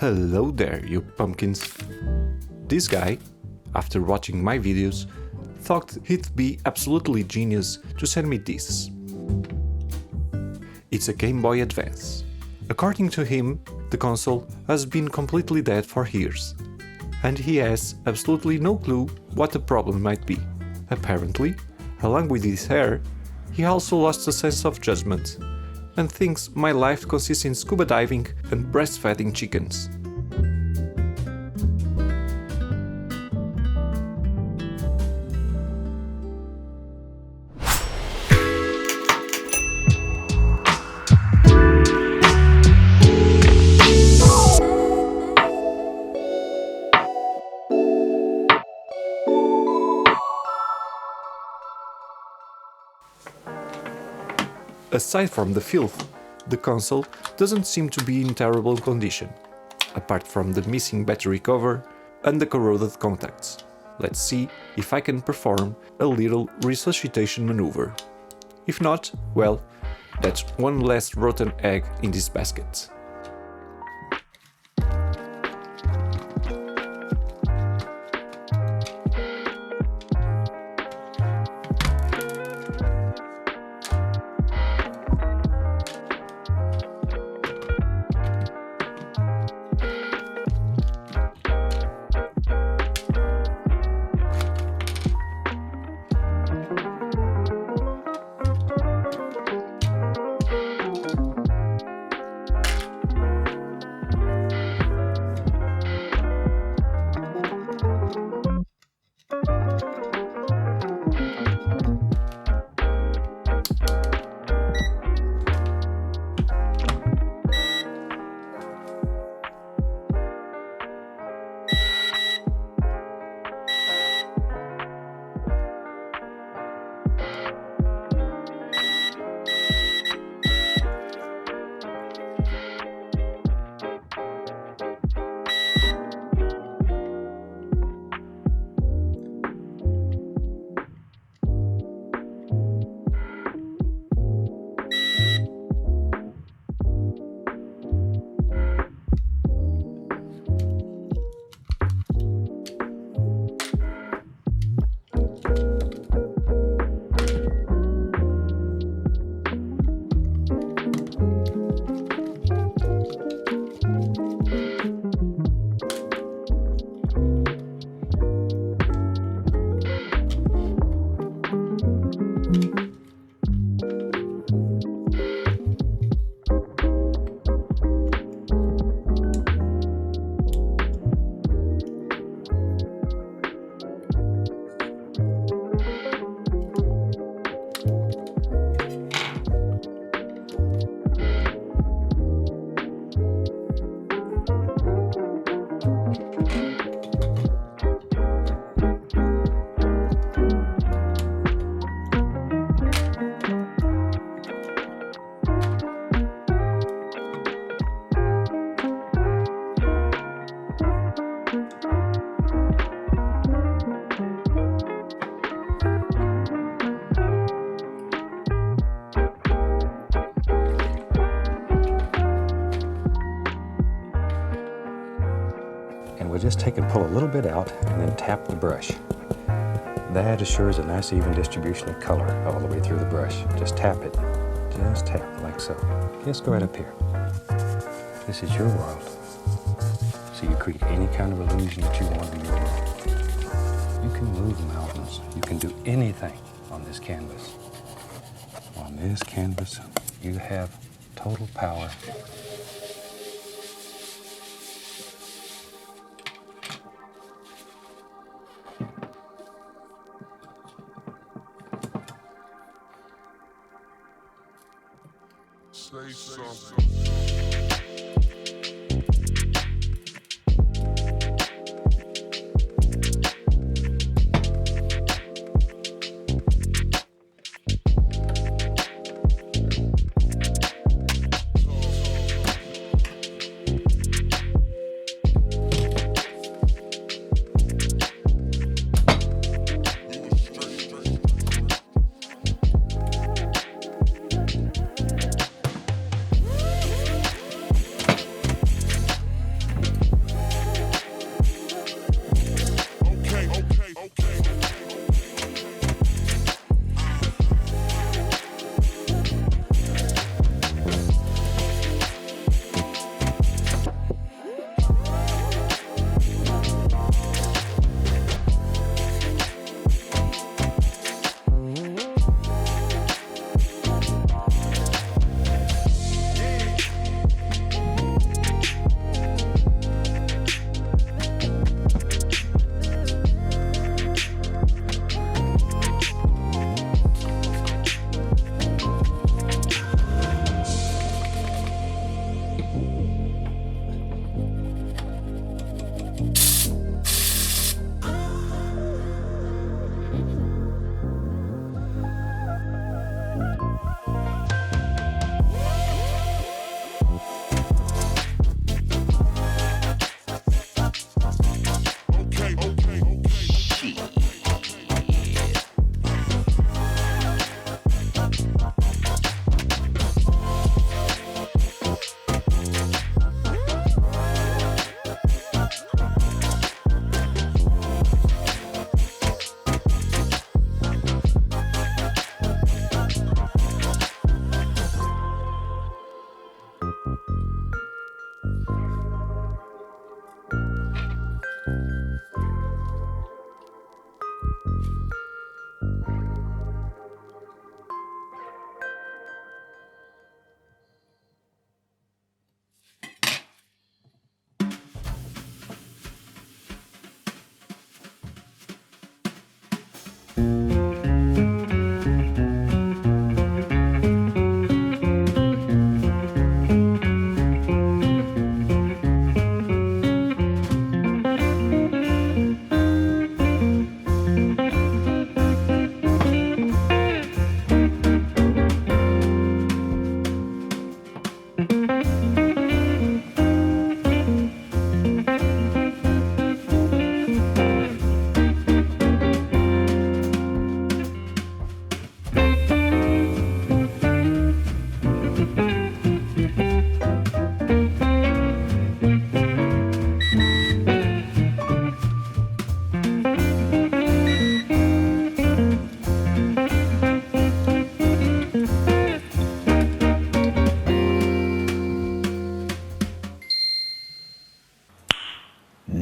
Hello there, you pumpkins. This guy, after watching my videos, thought he'd be absolutely genius to send me this. It's a Gameboy Advance. According to him, the console has been completely dead for years, and he has absolutely no clue what the problem might be. Apparently, along with his hair, he also lost a sense of judgment, and thinks my life consists in scuba diving and breastfeeding chickens. Aside from the filth, the console doesn't seem to be in terrible condition, apart from the missing battery cover and the corroded contacts. Let's see if I can perform a little resuscitation maneuver. If not, well, that's one less rotten egg in this basket. And we just take and pull a little bit out and then tap the brush. That assures a nice even distribution of color all the way through the brush. Just tap it. Just tap like so. Just go right up here. This is your world. So you create any kind of illusion that you want in your world. You can move mountains. You can do anything on this canvas. On this canvas, you have total power. Say something.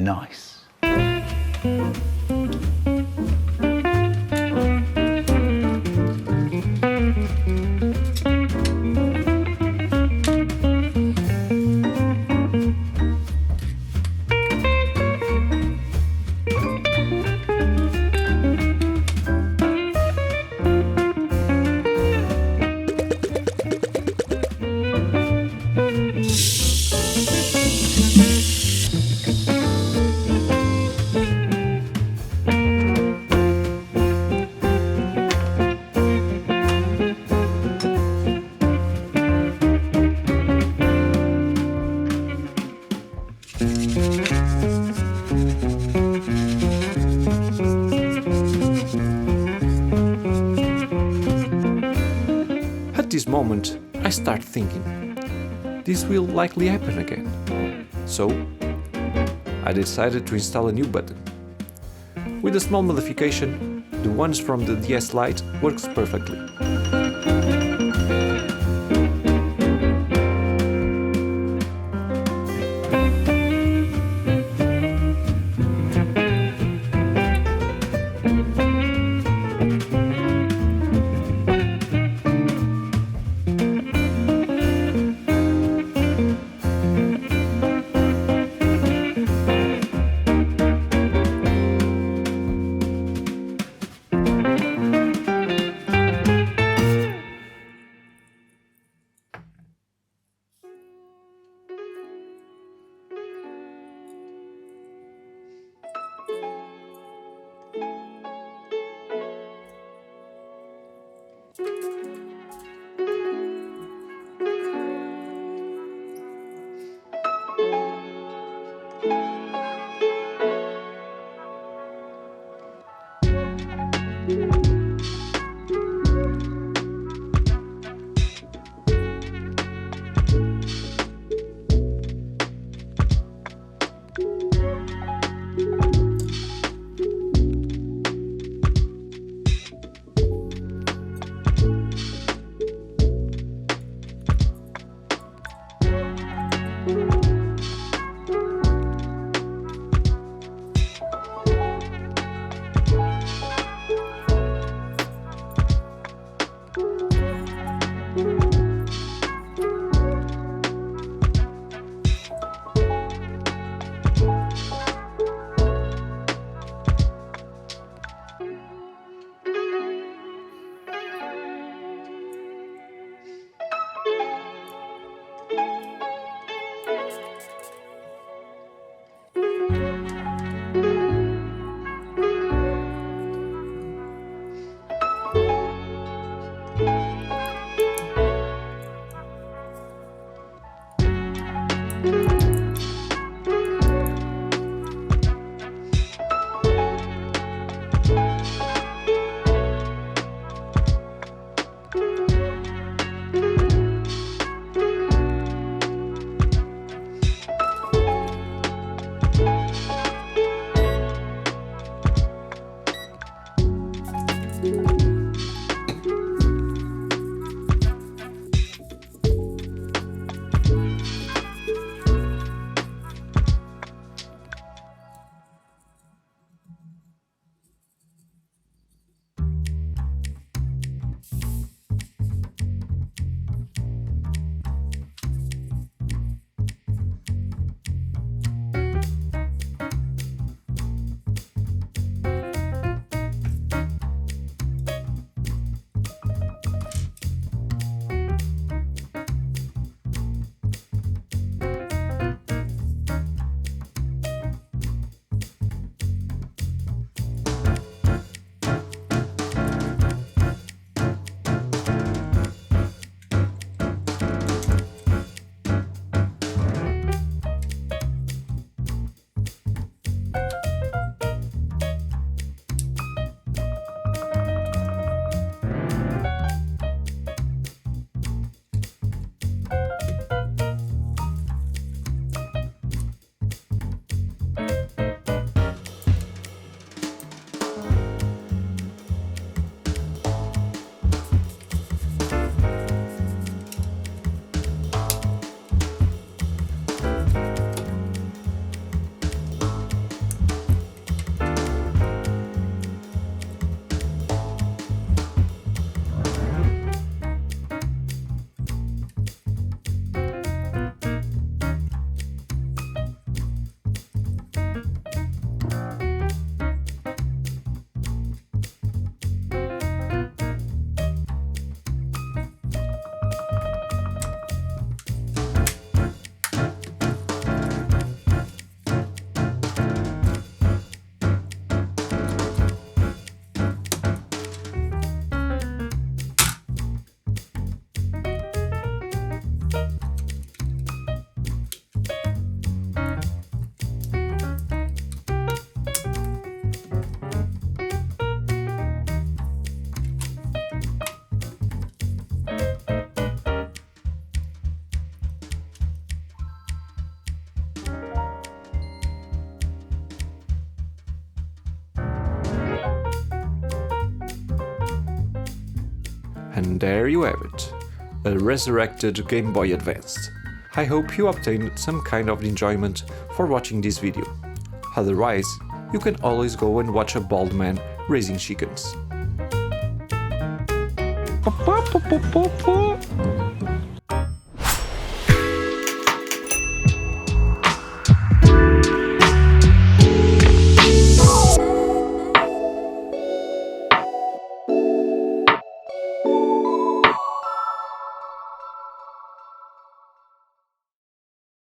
Nice. At this moment, I start thinking, this will likely happen again. So, I decided to install a new button. With a small modification, the ones from the DS Lite works perfectly. And there you have it, a resurrected Game Boy Advance. I hope you obtained some kind of enjoyment for watching this video. Otherwise, you can always go and watch a bald man raising chickens.